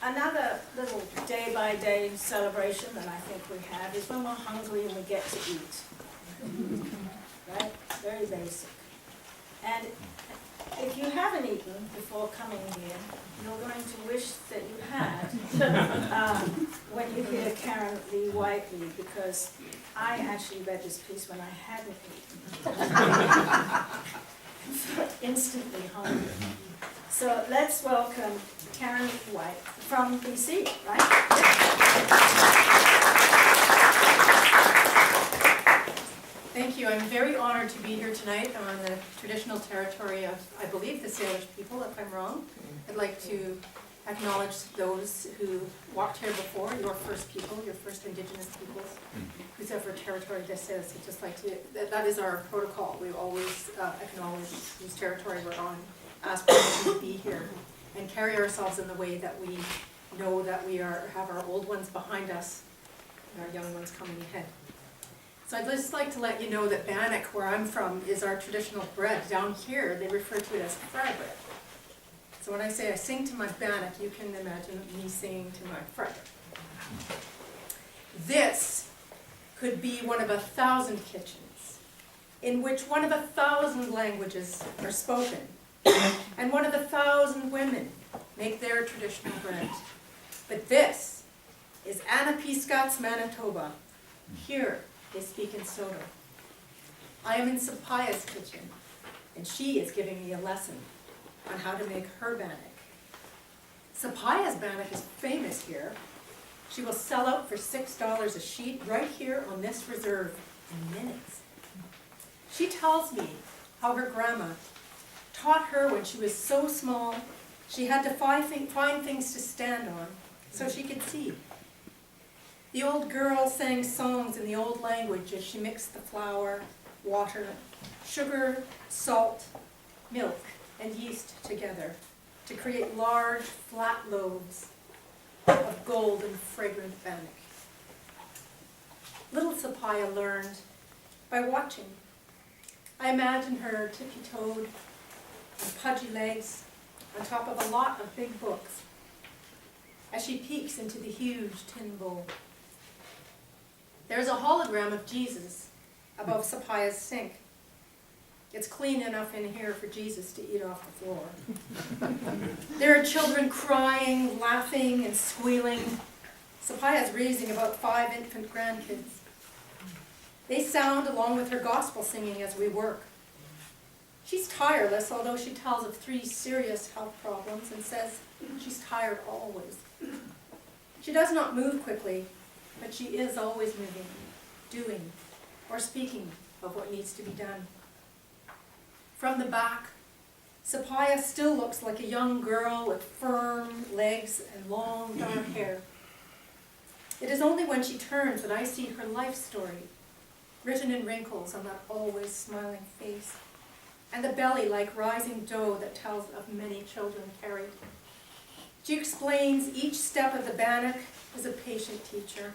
another little day-by-day celebration that I think we have is when we're hungry and we get to eat. Right? Very basic. And if you haven't eaten before coming here, you're going to wish that you had when you hear Karen Lee Whiteley, because I actually read this piece when I hadn't eaten. Instantly hungry. So let's welcome Karen White from BC, right? Thank you. I'm very honored to be here tonight on the traditional territory of, I believe, the Salish people, if I'm wrong. I'd like to acknowledge those who walked here before, your first people, your first Indigenous peoples, whosever territory this is. I'd just like to, that is our protocol. We always acknowledge whose territory we're on, ask permission to be here, and carry ourselves in the way that we know that we have our old ones behind us and our young ones coming ahead. So I'd just like to let you know that Bannock, where I'm from, is our traditional bread. Down here, they refer to it as fry bread. So when I say I sing to my Bannock, you can imagine me singing to my fry bread. This could be one of 1,000 kitchens in which one of 1,000 languages are spoken, and one of 1,000 women make their traditional bread. But this is Annapeascott's Manitoba. Here, they speak in Soto. I am in Sapaya's kitchen, and she is giving me a lesson on how to make her bannock. Sapaya's bannock is famous here. She will sell out for $6 a sheet right here on this reserve in minutes. She tells me how her grandma taught her when she was so small she had to find things to stand on so she could see. The old girl sang songs in the old language as she mixed the flour, water, sugar, salt, milk, and yeast together to create large, flat loaves of gold and fragrant bannock. Little Sapaya learned by watching. I imagine her tippy-toed and pudgy legs on top of a lot of big books as she peeks into the huge tin bowl. There's a hologram of Jesus above Sapaya's sink. It's clean enough in here for Jesus to eat off the floor. There are children crying, laughing, and squealing. Sapaya's raising about 5 infant grandkids. They sound along with her gospel singing as we work. She's tireless, although she tells of 3 serious health problems and says she's tired always. She does not move quickly, but she is always moving, doing, or speaking of what needs to be done. From the back, Sapaya still looks like a young girl with firm legs and long dark hair. It is only when she turns that I see her life story, written in wrinkles on that always smiling face, and the belly like rising dough that tells of many children carried. She explains each step of the bannock as a patient teacher.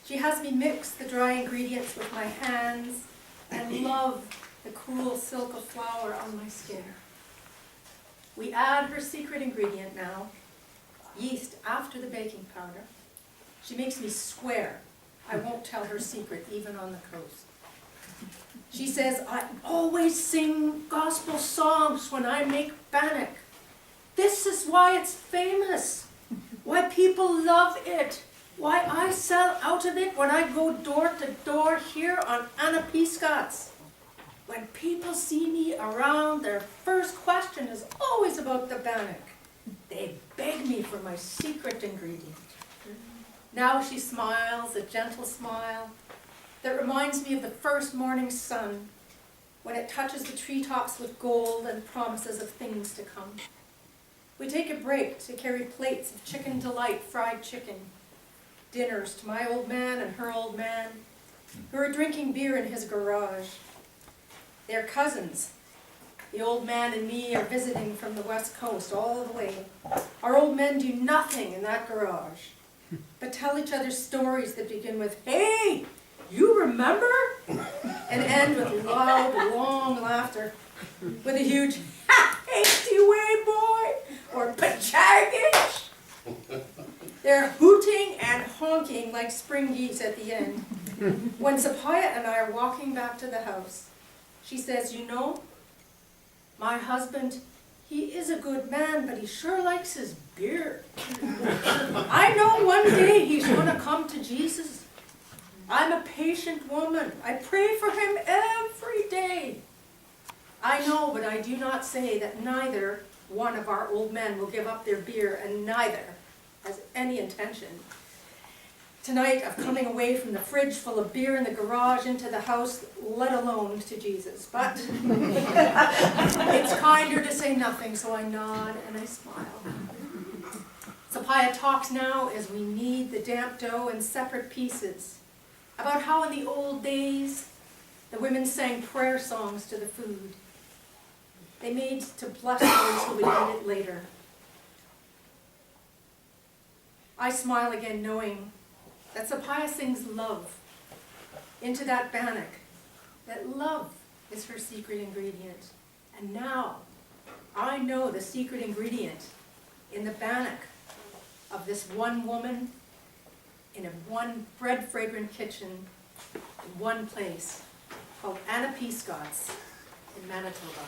She has me mix the dry ingredients with my hands and love the cool silk of flour on my skin. We add her secret ingredient now, yeast after the baking powder. She makes me swear I won't tell her secret even on the coast. She says, I always sing gospel songs when I make bannock. This is why it's famous, why people love it, why I sell out of it when I go door to door here on Annapeascott's. When people see me around, their first question is always about the bannock. They beg me for my secret ingredient. Now she smiles, a gentle smile that reminds me of the first morning sun when it touches the treetops with gold and promises of things to come. We take a break to carry plates of chicken delight fried chicken, dinners to my old man and her old man, who are drinking beer in his garage. They're cousins. The old man and me are visiting from the west coast all the way. Our old men do nothing in that garage but tell each other stories that begin with, hey, you remember? And end with loud, long laughter, with a huge, ha, hasty way, boy, or pachaggish. They're hooting and honking like spring geese at the end. When Sapaya and I are walking back to the house, she says, you know, my husband, he is a good man, but he sure likes his beer. I know one day he's going to come to Jesus. I'm a patient woman. I pray for him every day. I know, but I do not say that neither one of our old men will give up their beer, and neither has any intention tonight of coming away from the fridge full of beer in the garage into the house, let alone to Jesus. But it's kinder to say nothing, so I nod and I smile. Sapaya talks now as we knead the damp dough in separate pieces, about how in the old days the women sang prayer songs to the food. They made to bless those who would eat it later. I smile again, knowing that Sapaya sings love into that bannock, that love is her secret ingredient. And now I know the secret ingredient in the bannock of this one woman in a one bread-fragrant kitchen in one place called Anna Peascott's in Manitoba.